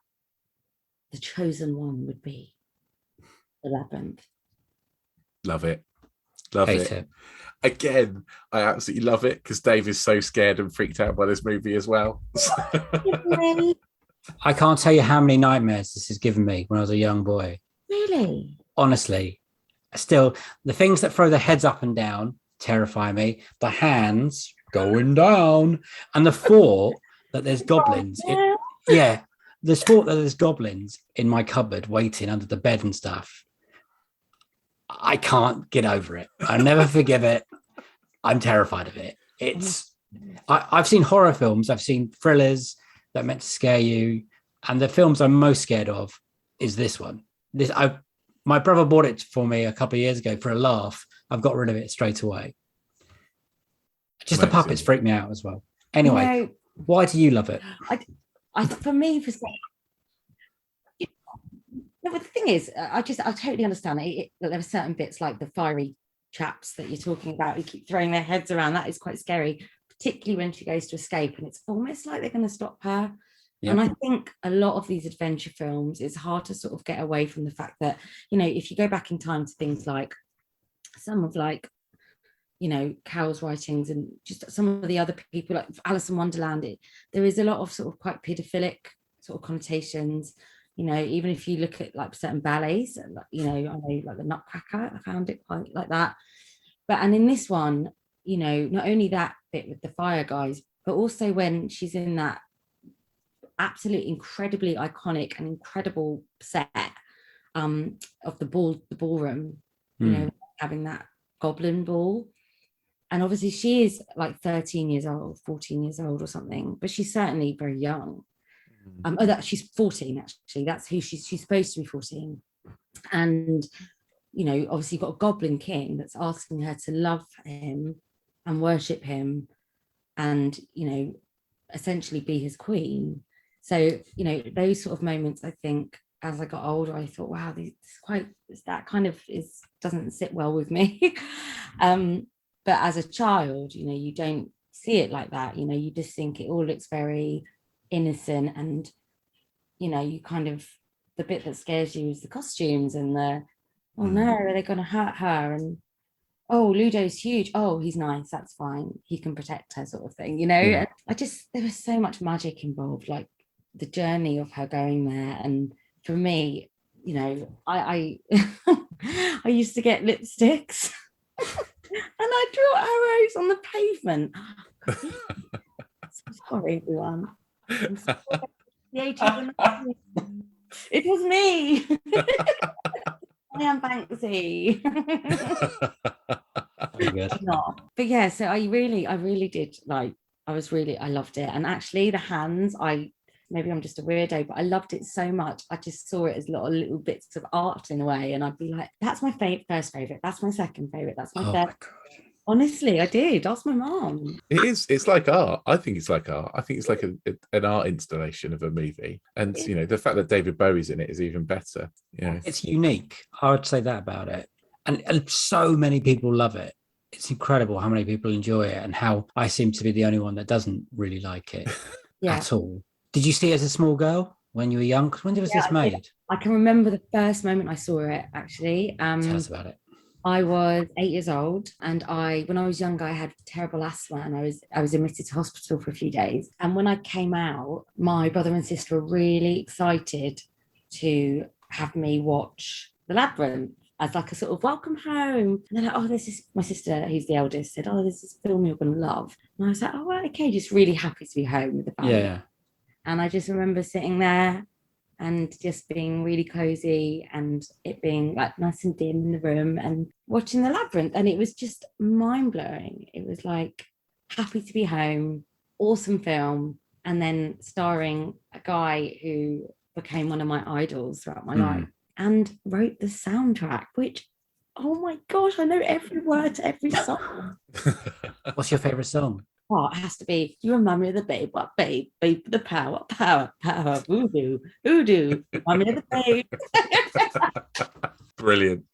the chosen one would be the Labyrinth. Love it. Love Hate it. Again, I absolutely love it because Dave is so scared and freaked out by this movie as well. I can't tell you how many nightmares this has given me when I was a young boy. Really? Honestly, still, the things that throw their heads up and down terrify me. The hands going down, and the thought that there's goblins. The thought that there's goblins in my cupboard waiting under the bed and stuff. I can't get over it. I'll never forgive it. I'm terrified of it. I've seen horror films. I've seen thrillers that are meant to scare you. And the films I'm most scared of is this one. My brother bought it for me a couple of years ago for a laugh. I've got rid of it straight away. Just the puppets freak me out as well. Anyway, why do you love it? The thing is, I totally understand it. There are certain bits like the fiery chaps that you're talking about who keep throwing their heads around. That is quite scary, particularly when she goes to escape and it's almost like they're going to stop her. Yep. And I think a lot of these adventure films, it's hard to sort of get away from the fact that, if you go back in time to things like some of Carol's writings and just some of the other people like Alice in Wonderland, there is a lot of sort of quite pedophilic sort of connotations. Even if you look at like certain ballets, I know like the Nutcracker, I found it quite like that. And in this one, not only that bit with the fire guys, but also when she's in that absolutely incredibly iconic and incredible set of the ballroom, having that goblin ball. And obviously she is like 13 years old, 14 years old or something, but she's certainly very young. She's 14 actually. That's who she's supposed to be 14. And obviously you've got a goblin king that's asking her to love him and worship him and essentially be his queen. So those sort of moments, I think as I got older, I thought, wow, that kind of doesn't sit well with me. But as a child, you don't see it like that. You just think it all looks very innocent, and you kind of, the bit that scares you is the costumes and oh no, are they going to hurt her? And oh, Ludo's huge. Oh, he's nice. That's fine. He can protect her, sort of thing. Yeah. There was so much magic involved, like the journey of her going there. And for me, I I used to get lipsticks and I draw arrows on the pavement. Sorry, everyone. It was me. I am Banksy. But yeah, so I really did like, I loved it. And actually the hands, maybe I'm just a weirdo, but I loved it so much. I just saw it as little bits of art in a way. And I'd be like, that's my first favorite. That's my second favorite. That's my third. Honestly, I did. Ask my mom. It's like art. I think it's like art. I think it's like an art installation of a movie. And, the fact that David Bowie's in it is even better. It's unique. I would say that about it. And so many people love it. It's incredible how many people enjoy it and how I seem to be the only one that doesn't really like it at all. Did you see it as a small girl when you were young? Because when was this made? I can remember the first moment I saw it, actually. Tell us about it. I was 8 years old, and when I was younger, I had terrible asthma, and I was admitted to hospital for a few days. And when I came out, my brother and sister were really excited to have me watch The Labyrinth as like a sort of welcome home. And they're like, oh, this is my sister, who's the eldest, said, oh, this is a film you're going to love. And I was like, oh, well, okay, just really happy to be home with the family. Yeah. And I just remember sitting there and just being really cozy and it being like nice and dim in the room and watching The Labyrinth. And it was just mind blowing. It was like happy to be home, awesome film. And then starring a guy who became one of my idols throughout my life and wrote the soundtrack, which, oh my gosh, I know every word to every song. What's your favourite song? Oh, it has to be, you remind me of the babe, what babe, babe, the power, power, power, voodoo, voodoo, remind me of the babe. Brilliant.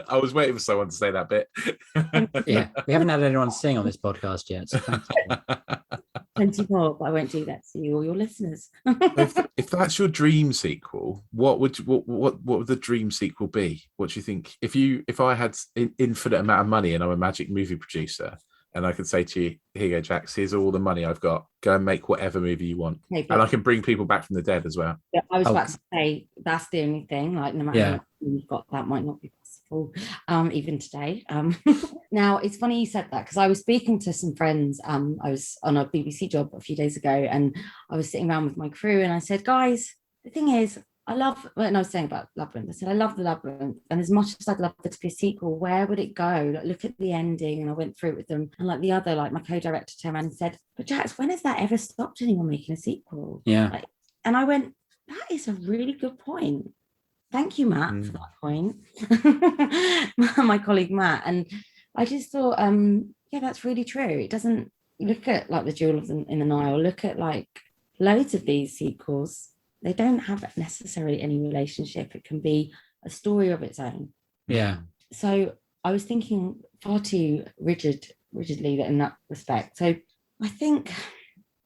I was waiting for someone to say that bit. Yeah, we haven't had anyone sing on this podcast yet, so thank you. 24, but I won't do that to you or your listeners. If that's your dream sequel, what would the dream sequel be? What do you think? If I had an infinite amount of money and I'm a magic movie producer, and I could say to you, here you go, Jax, here's all the money I've got. Go and make whatever movie you want. Okay, and I can bring people back from the dead as well. Yeah, I was about to say that's the only thing. Like, no matter how much you've got, that might not be possible, even today. Now it's funny you said that because I was speaking to some friends. I was on a BBC job a few days ago, and I was sitting around with my crew, and I said, guys, the thing is, I love, when I was saying about Labyrinth, I said, I love The Labyrinth. And as much as I'd love there to be a sequel, where would it go? Like, look at the ending. And I went through it with them. And like the other, like my co-director turned around and said, but Jax, when has that ever stopped anyone making a sequel? Yeah. Like, and I went, that is a really good point. Thank you, Matt, for that point. My colleague, Matt. And I just thought, yeah, that's really true. It doesn't look at like The Jewel in the Nile, look at like loads of these sequels. They don't have necessarily any relationship. It can be a story of its own. Yeah. So I was thinking far too rigidly in that respect. So I think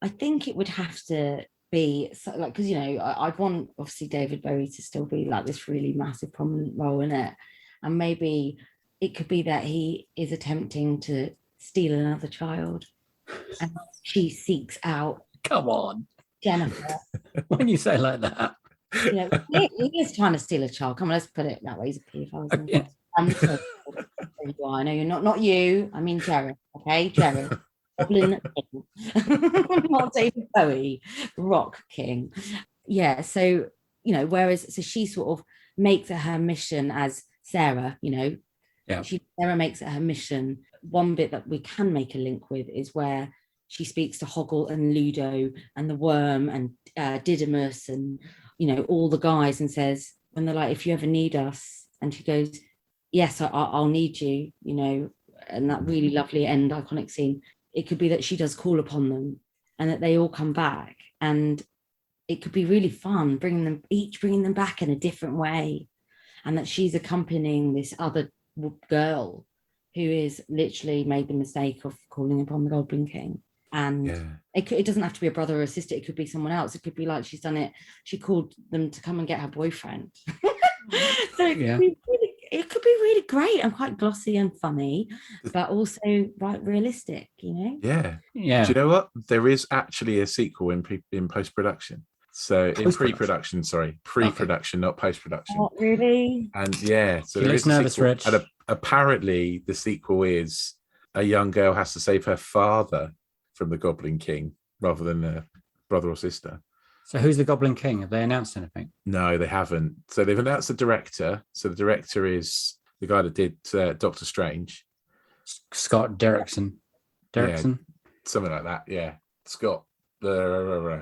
it would have to be so, like, because, you know, I'd want obviously David Bowie to still be like this really massive prominent role in it. And maybe it could be that he is attempting to steal another child and she seeks out Come on. Jennifer. When you say like that. You know, he is trying to steal a child. Come on, let's put it that way. He's a paedophile. Yeah. So, I know you're not you. I mean Jared. Okay, Jared. Goblin King. Not David Bowie, Rock King. Yeah. So, you know, whereas she sort of makes it her mission as Sarah. You know, Sarah makes it her mission. One bit that we can make a link with is where she speaks to Hoggle and Ludo and the Worm and Didymus and, you know, all the guys, and says, when they're like, if you ever need us, and she goes, yes, I'll need you, you know, and that really lovely end iconic scene. It could be that she does call upon them and that they all come back, and it could be really fun bringing them back in a different way, and that she's accompanying this other girl who is literally made the mistake of calling upon the Goblin King. And it doesn't have to be a brother or a sister. It could be someone else. It could be like she's done it. She called them to come and get her boyfriend. So it could be really great and quite glossy and funny, but also right realistic, you know? Yeah. Yeah. Do you know what? There is actually a sequel in post-production. So in pre-production, not post-production. Not really? And yeah, so He there looks is a nervous, sequel. Rich. And apparently the sequel is a young girl has to save her father from the Goblin King rather than a brother or sister. So who's the Goblin King? Have they announced anything? No, they haven't. So they've announced the director. So the director is the guy that did Doctor Strange. Scott Derrickson. Yeah, something like that. Yeah, Scott.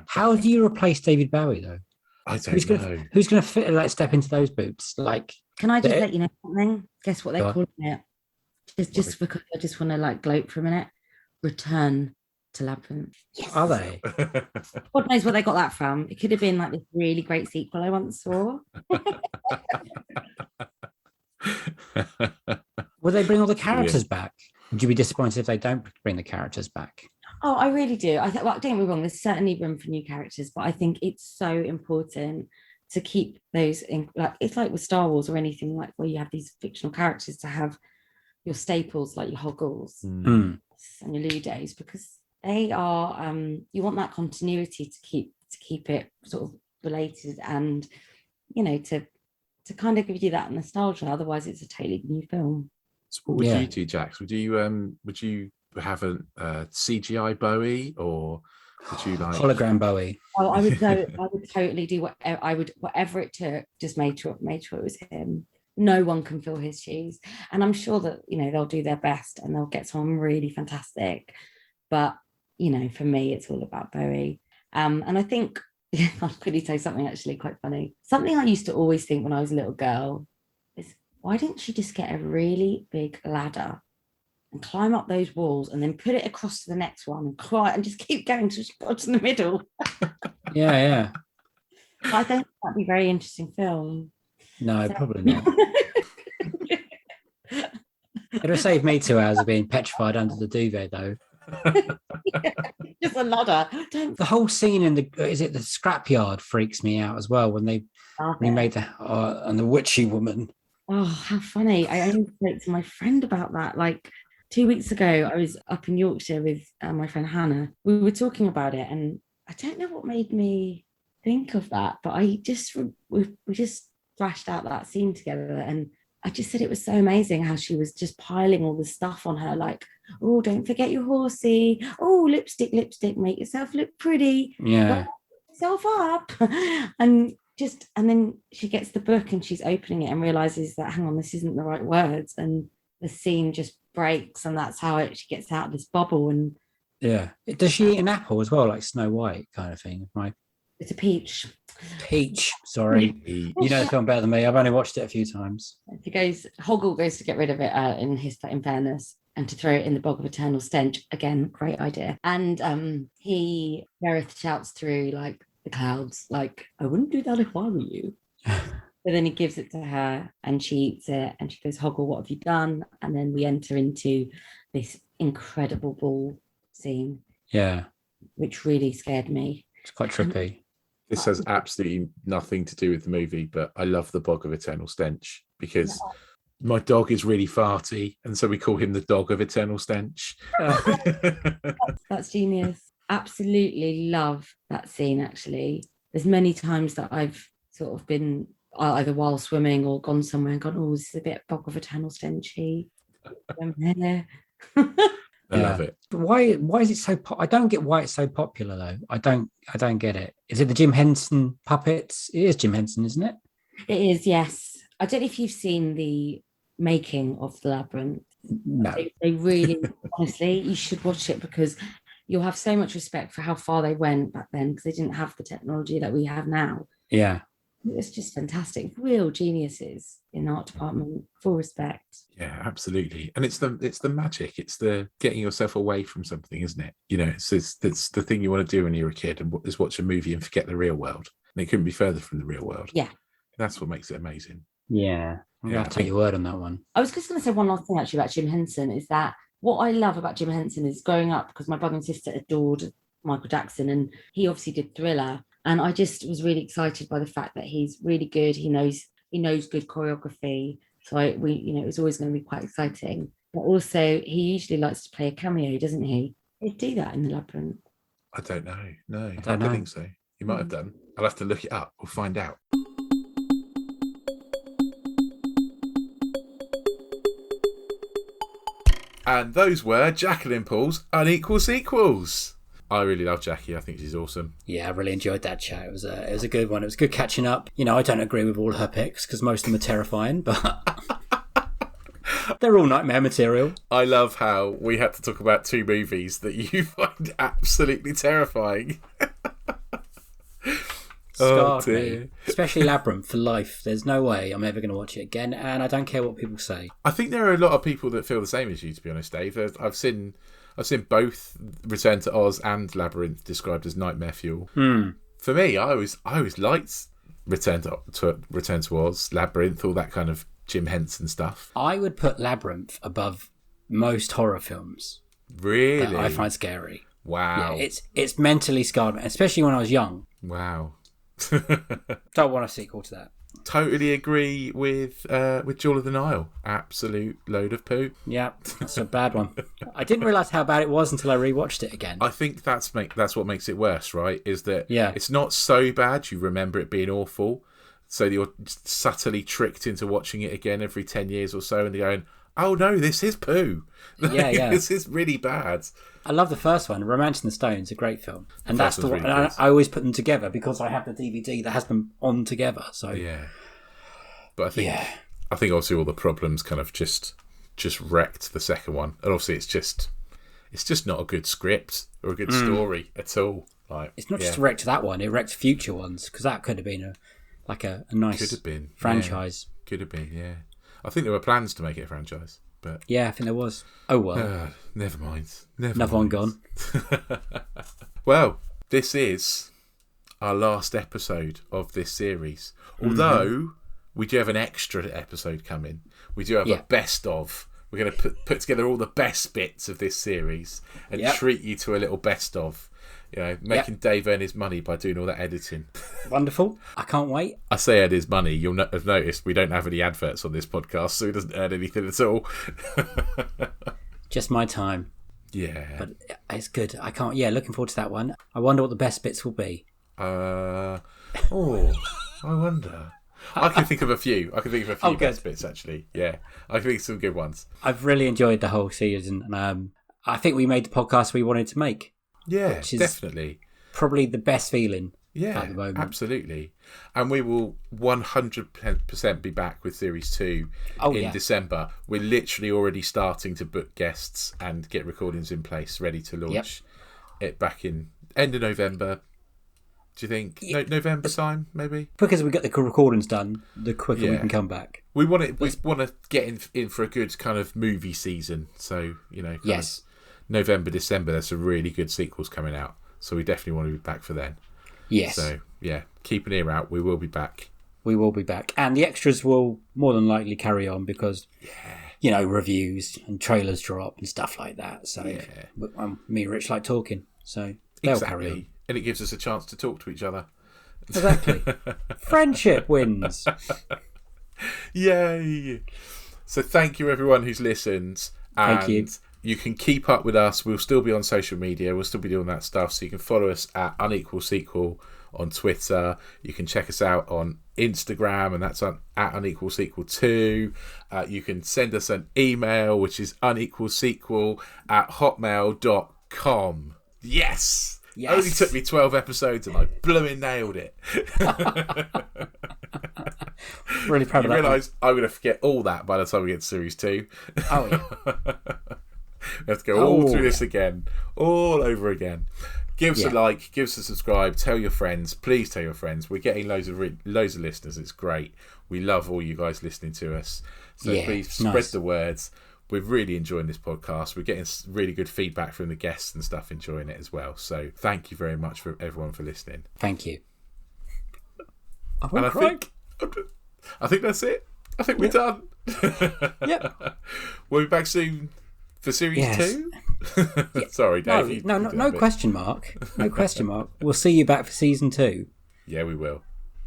How do you replace David Bowie though? I don't know. Who's going to fit like step into those boots? Like, can I just let you know something? Guess what they're calling it? Just because I just want to like gloat for a minute. Return to Labyrinth. Yes. Are they? God knows where they got that from. It could have been like this really great sequel I once saw. Will they bring all the characters back? Would you be disappointed if they don't bring the characters back? Oh, I really do. Well, don't get me wrong, there's certainly room for new characters, but I think it's so important to keep those in, like, it's like with Star Wars or anything like where you have these fictional characters, to have your staples like your Hoggles and your Ludos, because they are you want that continuity to keep it sort of related, and you know, to kind of give you that nostalgia. Otherwise it's a totally new film. So what would you do, Jax? Would you have a CGI Bowie, or Did you like? Hologram Bowie. Oh, I would go. I would totally do whatever it took. Just made sure it was him. No one can fill his shoes, and I'm sure that they'll do their best and they'll get someone really fantastic. But for me, it's all about Bowie. And I think I'll quickly say something actually quite funny. Something I used to always think when I was a little girl is, why didn't she just get a really big ladder and climb up those walls and then put it across to the next one and climb and just keep going until she got to the middle? Yeah. I think that'd be a very interesting film. No, probably not. It would save me 2 hours of being petrified under the duvet, though. Just a ladder. The whole scene in the scrapyard freaks me out as well when they made and the witchy woman. Oh, how funny. I only spoke to my friend about that like 2 weeks ago. I was up in Yorkshire with my friend Hannah. We were talking about it, and I don't know what made me think of that, but we just flashed out that scene together, and I just said it was so amazing how she was just piling all the stuff on her, like, oh, don't forget your horsey. Oh, lipstick, make yourself look pretty. Yeah. Yourself up. And then she gets the book and she's opening it and realizes that, hang on, this isn't the right words. And the scene just breaks, and that's how she gets out of this bubble. And yeah. Does she eat an apple as well, like Snow White kind of thing? Right. It's a peach. Sorry. You know the film better than me. I've only watched it a few times. Hoggle goes to get rid of it in fairness, and to throw it in the bog of eternal stench. Again, great idea. And Gareth shouts through like the clouds, like, I wouldn't do that if I were you. But then he gives it to her and she eats it and she goes, Hoggle, what have you done? And then we enter into this incredible ball scene. Yeah. Which really scared me. It's quite trippy. This has absolutely nothing to do with the movie, but I love the Bog of Eternal Stench because my dog is really farty, and so we call him the Dog of Eternal Stench. That's genius. Absolutely love that scene, actually. There's many times that I've sort of been either while swimming or gone somewhere and gone, oh, this is a bit Bog of Eternal Stenchy. I love it. Why is it so I don't get why it's so popular though. I don't get it. Is it the Jim Henson puppets? It is Jim Henson, isn't it? It is, yes. I don't know if you've seen the making of The Labyrinth. No. They really, honestly, you should watch it because you'll have so much respect for how far they went back then, because they didn't have the technology that we have now. Yeah. It's just fantastic. Real geniuses in the art department. Full respect. Yeah, absolutely. And it's the magic. It's the getting yourself away from something, isn't it? It's the thing you want to do when you're a kid, and is watch a movie and forget the real world. And it couldn't be further from the real world. Yeah. That's what makes it amazing. Yeah. I'm going to take your word on that one. I was just going to say one last thing actually about Jim Henson, is that what I love about Jim Henson is growing up, because my brother and sister adored Michael Jackson, and he obviously did Thriller. And I just was really excited by the fact that he's really good. He knows good choreography. So it was always going to be quite exciting. But also, he usually likes to play a cameo, doesn't he? He'd do that in The Labyrinth. I don't know. No, I don't think so. He might have done. I'll have to look it up. We'll find out. And those were Jacqueline Paul's Unequal Sequels. I really love Jackie. I think she's awesome. Yeah, I really enjoyed that chat. It was a good one. It was good catching up. I don't agree with all her picks because most of them are terrifying, but they're all nightmare material. I love how we had to talk about 2 movies that you find absolutely terrifying. Scarred me. Especially Labyrinth for life. There's no way I'm ever going to watch it again, and I don't care what people say. I think there are a lot of people that feel the same as you, to be honest, Dave. I've seen both Return to Oz and Labyrinth described as nightmare fuel. For me, I always liked Return to Oz, Labyrinth, all that kind of Jim Henson stuff. I would put Labyrinth above most horror films. Really? That I find scary. Wow. Yeah, it's mentally scarred, especially when I was young. Wow. Don't want a sequel to that. Totally agree with Jewel of the Nile. Absolute load of poo. Yeah, that's a bad one. I didn't realise how bad it was until I rewatched it again. I think that's what makes it worse, right? Is that yeah. It's not so bad you remember it being awful, so you're subtly tricked into watching it again every 10 years or so and you're going, oh no, this is poo. Yeah. This is really bad. I love the first one. Romancing the Stone is a great film, and that's first the one's one. really And I always put them together because I have the DVD that has them on together. So Yeah. But I think obviously all the problems kind of just wrecked the second one. And obviously it's just not a good script or a good story at all. Like, it's not just wrecked that one; it wrecked future ones because that could have been a nice could have been franchise. Yeah. Could have been, yeah. I think there were plans to make it a franchise, but Yeah, I think there was. Oh well, never mind. another one gone. Well, this is our last episode of this series. Although we do have an extra episode coming. We do have a best of. We're going to put together all the best bits of this series and treat you to a little best of. You know, making Dave earn his money by doing all that editing. Wonderful. I can't wait. I say earn his money. You'll have noticed we don't have any adverts on this podcast, so he doesn't earn anything at all. Just my time. Yeah. But it's good. I can't. Yeah, looking forward to that one. I wonder what the best bits will be. I wonder. I can think of a few. Best bits, actually. Yeah, I can think of some good ones. I've really enjoyed the whole season. I think we made the podcast we wanted to make. Yeah, which is definitely. Probably the best feeling Yeah, at the moment. Absolutely. And we will 100% be back with Series 2 in December. We're literally already starting to book guests and get recordings in place, ready to launch it back in end of November. Do you think? November time, maybe? Because we get the recordings done, the quicker we can come back. We want to get in for a good kind of movie season. So, kind of November, December, there's some really good sequels coming out. So we definitely want to be back for then. Yes. So, yeah, keep an ear out. We will be back. We will be back. And the extras will more than likely carry on because, reviews and trailers drop and stuff like that. So me and Rich like talking. So they'll carry on. And it gives us a chance to talk to each other. Exactly. Friendship wins. Yay. So thank you, everyone who's listened. Thank you. You can keep up with us. We'll still be on social media. We'll still be doing that stuff. So you can follow us at Unequal Sequel on Twitter. You can check us out on Instagram, and that's at Unequal Sequel 2. You can send us an email, which is unequalsequel@hotmail.com. Yes! Yes. Only took me 12 episodes and I blooming nailed it. Really proud of that. You realise I'm going to forget all that by the time we get to Series 2. Oh, yeah. We have to go all through this again, all over again. Give us a like, give us a subscribe, tell your friends. Please tell your friends. We're getting loads of listeners. It's great. We love all you guys listening to us. So please spread the words. We're really enjoying this podcast. We're getting really good feedback from the guests and stuff, enjoying it as well. So thank you very much for everyone for listening. Thank you. I think that's it. I think we're done. Yep. We'll be back soon for Series 2. Sorry, Dave. No question mark. No question mark. We'll see you back for Season 2. Yeah, we will.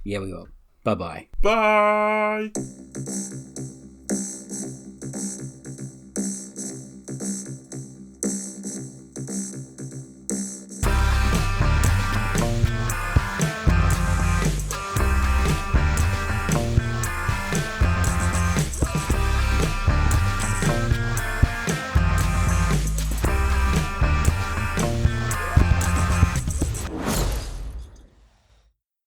Yeah, we will. Bye-bye. Bye.